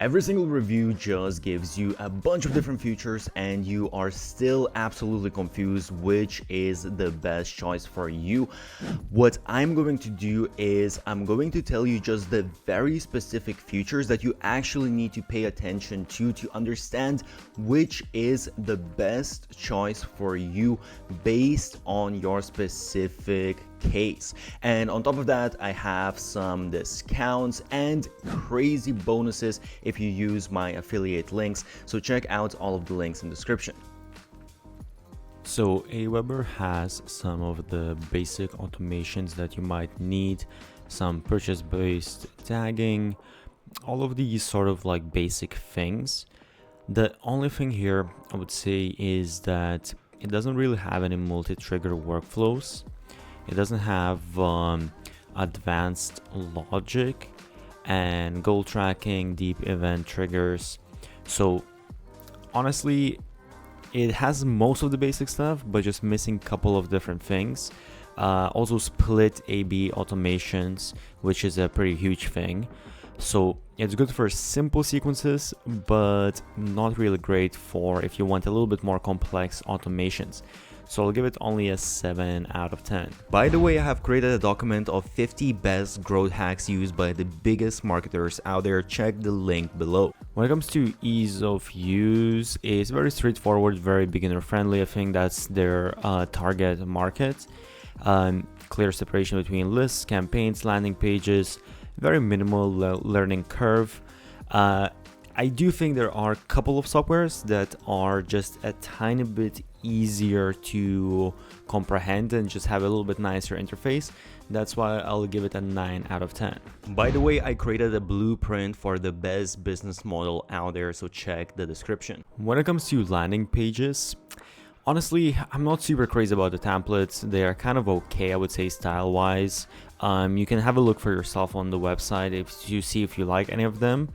Every single review just gives you a bunch of different features and you are still absolutely confused which is the best choice for you. What I'm going to do is I'm going to tell you just the very specific features that you actually need to pay attention to understand which is the best choice for you based on your specific case. And on top of that, I have some discounts and crazy bonuses if you use my affiliate links, so check out all of the links in the description. So AWeber has some of the basic automations that you might need, some purchase-based tagging, all of these sort of like basic things. The only thing here I would say is that it doesn't really have any multi-trigger workflows. It doesn't have advanced logic and goal tracking, deep event triggers. So honestly, it has most of the basic stuff, but just missing a couple of different things. Also split A/B automations, which is a pretty huge thing. So it's good for simple sequences, but not really great for if you want a little bit more complex automations. So I'll give it only a 7 out of 10. By the way, I have created a document of 50 best growth hacks used by the biggest marketers out there. Check the link below. When it comes to ease of use, it's very straightforward, very beginner friendly. I think that's their target market. Clear separation between lists, campaigns, landing pages, very minimal learning curve. I do think there are a couple of softwares that are just a tiny bit easier to comprehend and just have a little bit nicer interface. That's why I'll give it a 9 out of 10. By the way, I created a blueprint for the best business model out there, so check the description. When it comes to landing pages, honestly, I'm not super crazy about the templates. They are kind of okay, I would say, style-wise. You can have a look for yourself on the website if you see if you like any of them.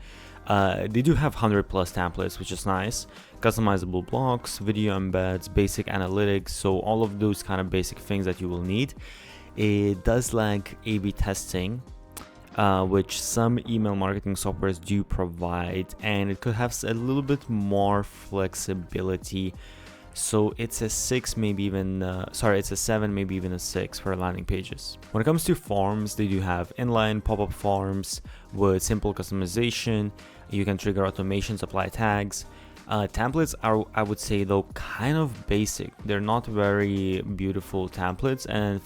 They do have 100 plus templates, which is nice. Customizable blocks, video embeds, basic analytics, so all of those kind of basic things that you will need. It does lack A/B testing, which some email marketing softwares do provide, and it could have a little bit more flexibility. So it's a 6, maybe even, it's a 7, maybe even a 6 for landing pages. When it comes to forms, they do have inline pop-up forms with simple customization. You can trigger automations, apply tags. Templates are, I would say though, kind of basic. They're not very beautiful templates, and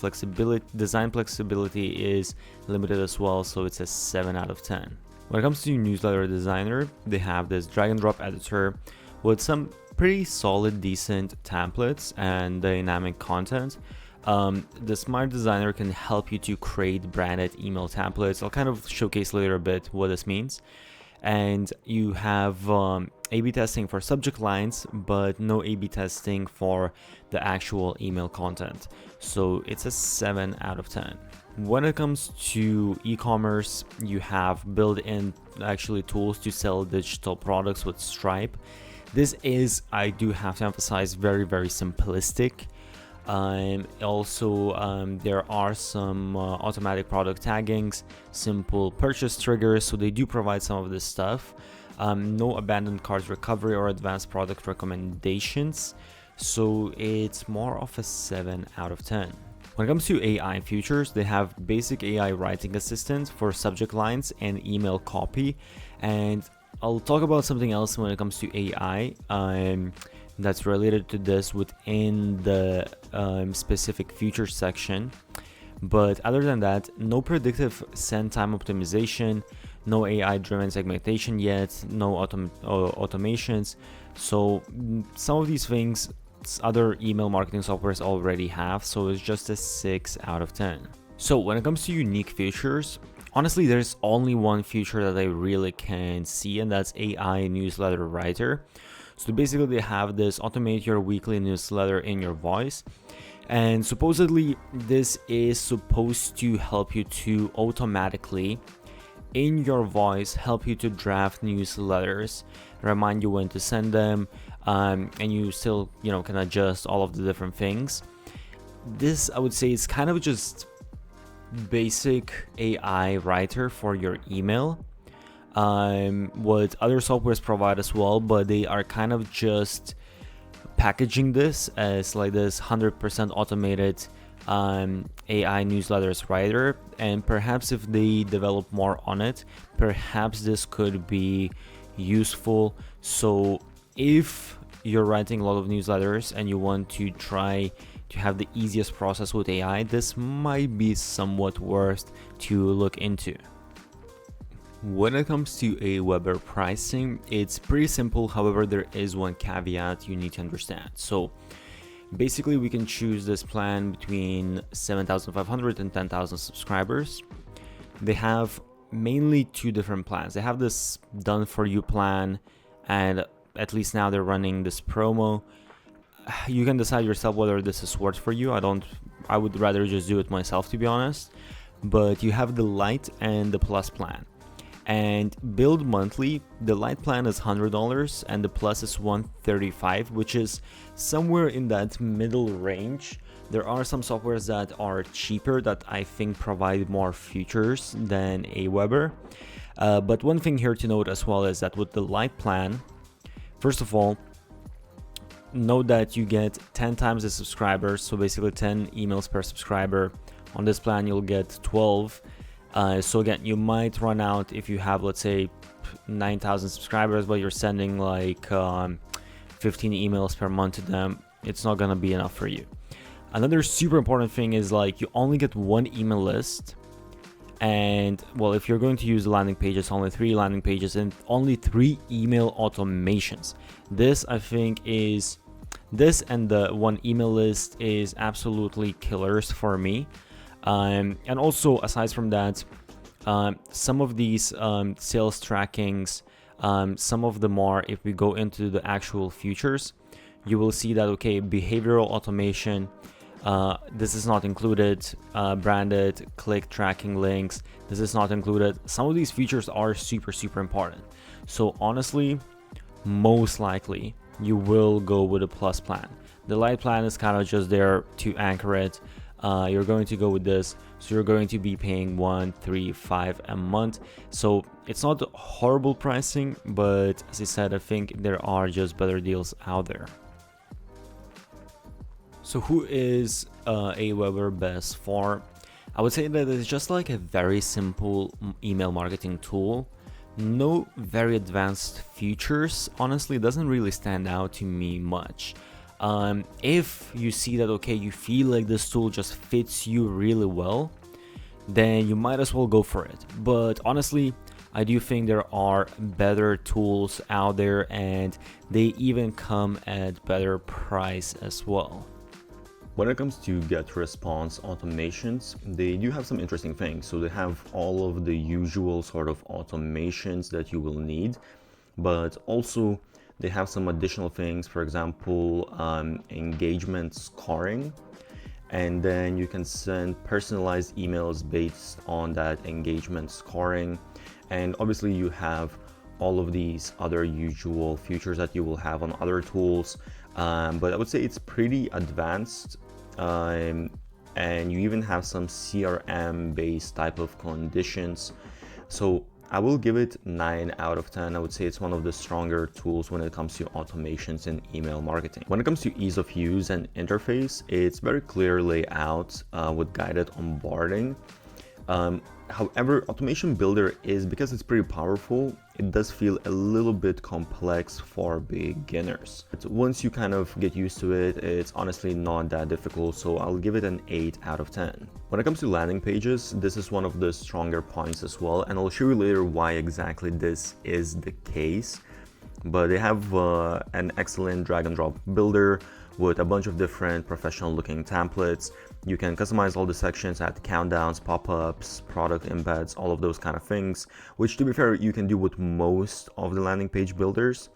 design flexibility is limited as well, so it's a 7 out of 10. When it comes to newsletter designer, they have this drag and drop editor with some pretty solid, decent templates and dynamic content. The smart designer can help you to create branded email templates. I'll kind of showcase later a bit what this means. And you have A/B testing for subject lines, but no A/B testing for the actual email content. So it's a 7 out of 10. When it comes to e-commerce, you have built-in actually tools to sell digital products with Stripe. This is, I do have to emphasize, very, very simplistic. There are some automatic product taggings, simple purchase triggers, so they do provide some of this stuff. No abandoned cart recovery or advanced product recommendations, so it's more of a 7 out of 10. When it comes to AI features, they have basic AI writing assistant for subject lines and email copy, and I'll talk about something else when it comes to AI that's related to this within the specific features section. But other than that, no predictive send time optimization, no AI-driven segmentation yet, no automations. So some of these things other email marketing softwares already have, so it's just a 6 out of 10. So when it comes to unique features, honestly, there's only one feature that I really can see, and that's AI newsletter writer. So basically they have this automate your weekly newsletter in your voice, and supposedly this is supposed to help you to automatically in your voice help you to draft newsletters, remind you when to send them, and you still can adjust all of the different things. This, I would say, is kind of just basic AI writer for your email. what other softwares provide as well, but they are kind of just packaging this as like this 100% automated AI newsletters writer. And perhaps if they develop more on it, perhaps this could be useful. So if you're writing a lot of newsletters and you want to try to have the easiest process with AI, this might be somewhat worth to look into. When it comes to AWeber pricing, it's pretty simple. However, there is one caveat you need to understand. So basically, we can choose this plan between 7,500 and 10,000 subscribers. They have mainly two different plans. They have this done for you plan, and at least now they're running this promo. You can decide yourself whether this is worth for you. I would rather just do it myself, to be honest. But you have the Lite and the Plus plan. And billed monthly, the Lite plan is $100 and the Plus is $135, which is somewhere in that middle range. There are some softwares that are cheaper that I think provide more features than AWeber. But one thing here to note as well is that with the Lite plan, first of all, note that you get 10 times the subscribers, so basically 10 emails per subscriber. On this plan, you'll get 12. So again, you might run out if you have, let's say, 9,000 subscribers, but you're sending like 15 emails per month to them. It's not gonna be enough for you. Another super important thing is like you only get one email list. And well, if you're going to use landing pages, only 3 landing pages and only 3 email automations. This and the one email list is absolutely killers for me. And also aside from that, some of these sales trackings, some of them are, if we go into the actual features, you will see that, okay, behavioral automation, this is not included, branded click tracking links, this is not included. Some of these features are super important. So honestly, most likely you will go with a Plus plan. The Lite plan is kind of just there to anchor it. You're going to go with this, so you're going to be paying $135 a month. So it's not horrible pricing, but as I said, I think there are just better deals out there. So who is AWeber best for? I would say that it's just like a very simple email marketing tool. No very advanced features. Honestly, it doesn't really stand out to me much. If you see that, okay, you feel like this tool just fits you really well, then you might as well go for it. But honestly, I do think there are better tools out there, and they even come at better price as well. When it comes to GetResponse automations, they do have some interesting things. So they have all of the usual sort of automations that you will need, but also they have some additional things, for example, engagement scoring, and then you can send personalized emails based on that engagement scoring. And obviously you have all of these other usual features that you will have on other tools, but I would say it's pretty advanced, and you even have some CRM based type of conditions. So I will give it 9 out of 10. I would say it's one of the stronger tools when it comes to automations in email marketing. When it comes to ease of use and interface, it's very clear layout with guided onboarding. However, Automation Builder is, because it's pretty powerful, it does feel a little bit complex for beginners. But once you kind of get used to it, it's honestly not that difficult, so I'll give it an 8 out of 10. When it comes to landing pages, this is one of the stronger points as well, and I'll show you later why exactly this is the case. But they have an excellent drag and drop builder with a bunch of different professional looking templates. You can customize all the sections, add countdowns, pop-ups, product embeds, all of those kind of things, which to be fair, you can do with most of the landing page builders.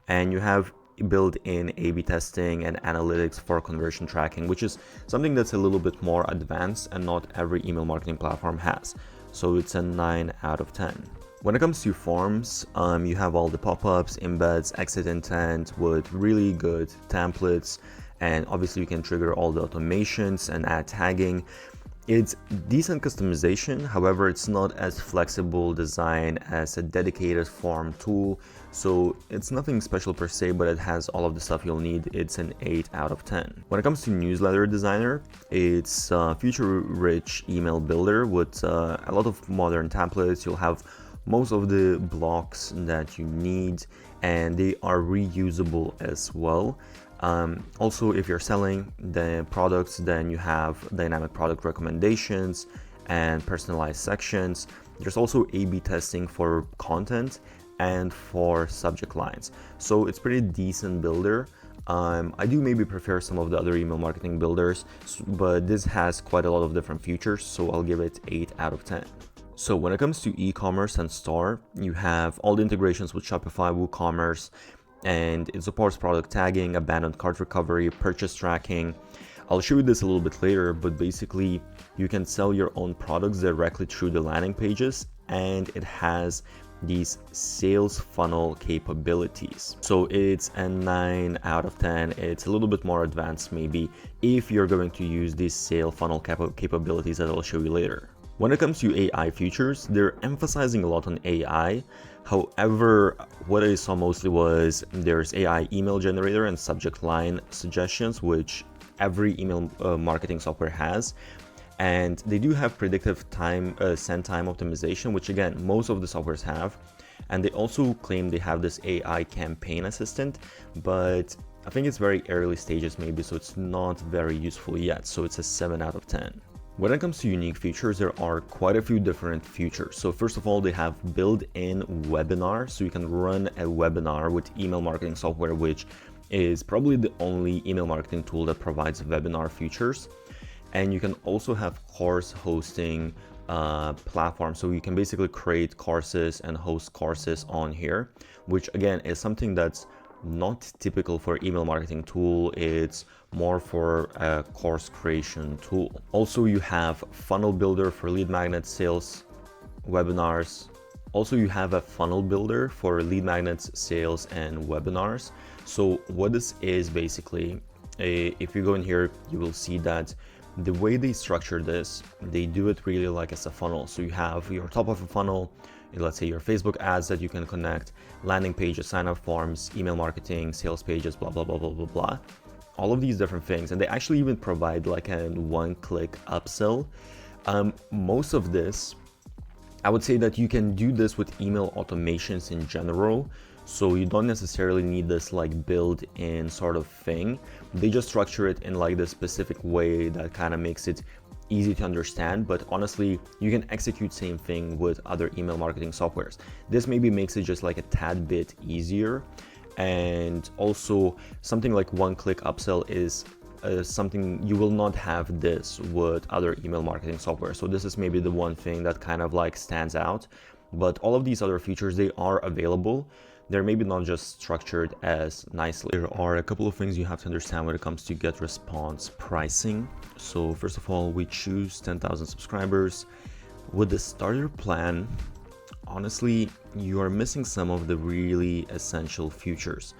And you have built-in A/B testing and analytics for conversion tracking, which is something that's a little bit more advanced and not every email marketing platform has. So it's a 9 out of 10. When it comes to forms, you have all the pop-ups, embeds, exit intent with really good templates, and obviously you can trigger all the automations and add tagging. It's decent customization, however, it's not as flexible design as a dedicated form tool, so it's nothing special per se, but it has all of the stuff you'll need. It's an 8 out of 10. When it comes to newsletter designer, it's a feature-rich email builder with a lot of modern templates. You'll have most of the blocks that you need, and they are reusable as well. Also, if you're selling the products, then you have dynamic product recommendations and personalized sections. There's also A/B testing for content and for subject lines. So it's pretty decent builder. I do maybe prefer some of the other email marketing builders, but this has quite a lot of different features, so I'll give it 8 out of 10. So when it comes to e-commerce and store, you have all the integrations with Shopify, WooCommerce, and it supports product tagging, abandoned cart recovery, purchase tracking. I'll show you this a little bit later, but basically you can sell your own products directly through the landing pages, and it has these sales funnel capabilities. So it's a 9 out of 10. It's a little bit more advanced maybe if you're going to use these sales funnel capabilities that I'll show you later. When it comes to AI features, they're emphasizing a lot on AI. However, what I saw mostly was there's AI email generator and subject line suggestions, which every email marketing software has. And they do have predictive time send time optimization, which again, most of the softwares have. And they also claim they have this AI campaign assistant, but I think it's very early stages maybe, so it's not very useful yet. So it's a 7 out of 10. When it comes to unique features, there are quite a few different features. So first of all, they have built-in webinar. So you can run a webinar with email marketing software, which is probably the only email marketing tool that provides webinar features. And you can also have course hosting platform. So you can basically create courses and host courses on here, which again is something that's not typical for email marketing tool. It's more for a course creation tool. Also, you have funnel builder for lead magnet sales webinars. Also, you have a funnel builder for lead magnets sales and webinars. So what this is basically, if you go in here, you will see that the way they structure this, they do it really like as a funnel. So you have your top of a funnel, let's say your Facebook ads that you can connect, landing pages, sign up forms, email marketing, sales pages, blah, blah, blah, blah, blah, blah. All of these different things. And they actually even provide like a one-click upsell. Most of this, I would say that you can do this with email automations in general. So you don't necessarily need this like built-in sort of thing. They just structure it in like this specific way that kind of makes it easy to understand, but honestly, you can execute same thing with other email marketing softwares. This maybe makes it just like a tad bit easier. And also something like one-click upsell is something you will not have this with other email marketing software. So this is maybe the one thing that kind of like stands out, but all of these other features, they are available. They're maybe not just structured as nicely. There are a couple of things you have to understand when it comes to GetResponse pricing. So first of all, we choose 10,000 subscribers. With the starter plan, honestly, you are missing some of the really essential features.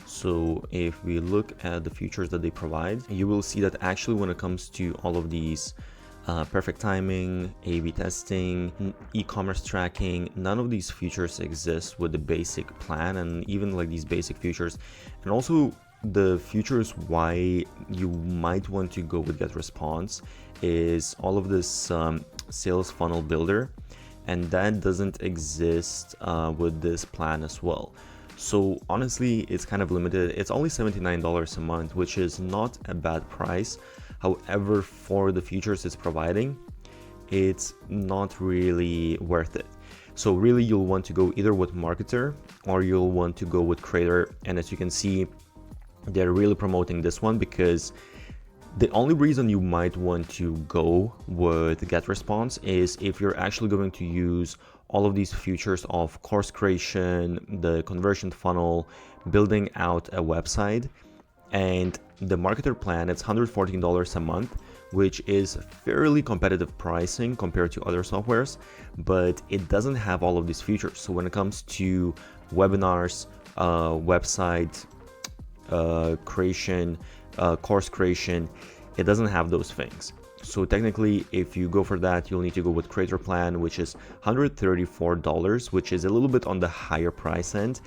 So if we look at the features that they provide, you will see that actually when it comes to all of these perfect timing, A/B testing, e-commerce tracking, none of these features exist with the basic plan, and even like these basic features. And also the features why you might want to go with GetResponse is all of this sales funnel builder, and that doesn't exist with this plan as well. So honestly, it's kind of limited. It's only $79 a month, which is not a bad price. However, for the features it's providing, it's not really worth it. So really, you'll want to go either with Marketer or you'll want to go with Creator. And as you can see, they're really promoting this one because the only reason you might want to go with GetResponse is if you're actually going to use all of these features of course creation, the conversion funnel, building out a website. And the Marketer plan, it's $114 a month, which is fairly competitive pricing compared to other softwares, but it doesn't have all of these features. So when it comes to webinars, website creation, course creation, it doesn't have those things. So technically, if you go for that, you'll need to go with creator plan, which is $134, which is a little bit on the higher price end.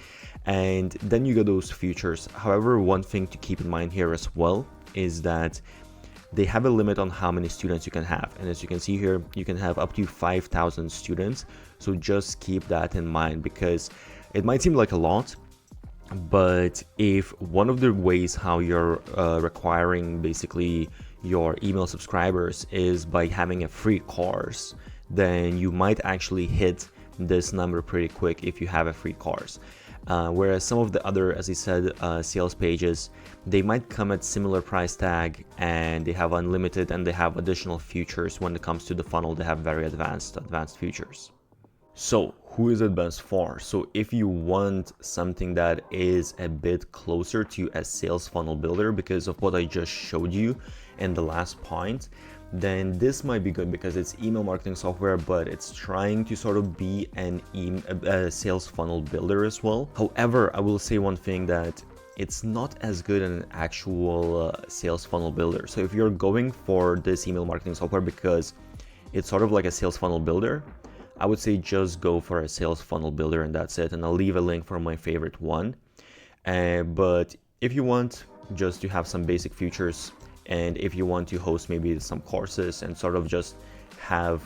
And then you get those features. However, one thing to keep in mind here as well is that they have a limit on how many students you can have. And as you can see here, you can have up to 5,000 students. So just keep that in mind, because it might seem like a lot, but if one of the ways how you're requiring basically your email subscribers is by having a free course, then you might actually hit this number pretty quick if you have a free course. Whereas some of the other, as I said, sales pages, they might come at similar price tag, and they have unlimited and they have additional features. When it comes to the funnel, they have very advanced features. So who is it best for? So if you want something that is a bit closer to a sales funnel builder because of what I just showed you in the last point, then this might be good because it's email marketing software, but it's trying to sort of be a sales funnel builder as well. However, I will say one thing, that it's not as good as an actual sales funnel builder. So if you're going for this email marketing software because it's sort of like a sales funnel builder, I would say just go for a sales funnel builder and that's it. And I'll leave a link for my favorite one. But if you want just to have some basic features, and if you want to host maybe some courses and sort of just have,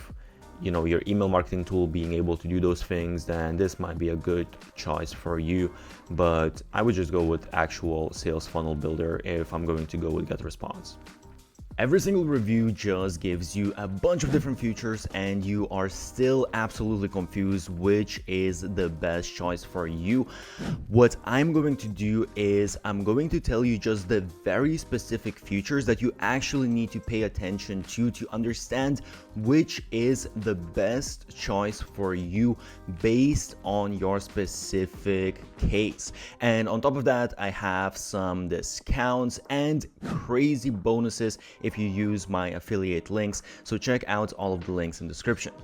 you know, your email marketing tool being able to do those things, then this might be a good choice for you. But I would just go with actual sales funnel builder if I'm going to go with GetResponse. Every single review just gives you a bunch of different features, and you are still absolutely confused which is the best choice for you. What I'm going to do is I'm going to tell you just the very specific features that you actually need to pay attention to understand which is the best choice for you based on your specific case. And on top of that, I have some discounts and crazy bonuses if you use my affiliate links. So check out all of the links in the description.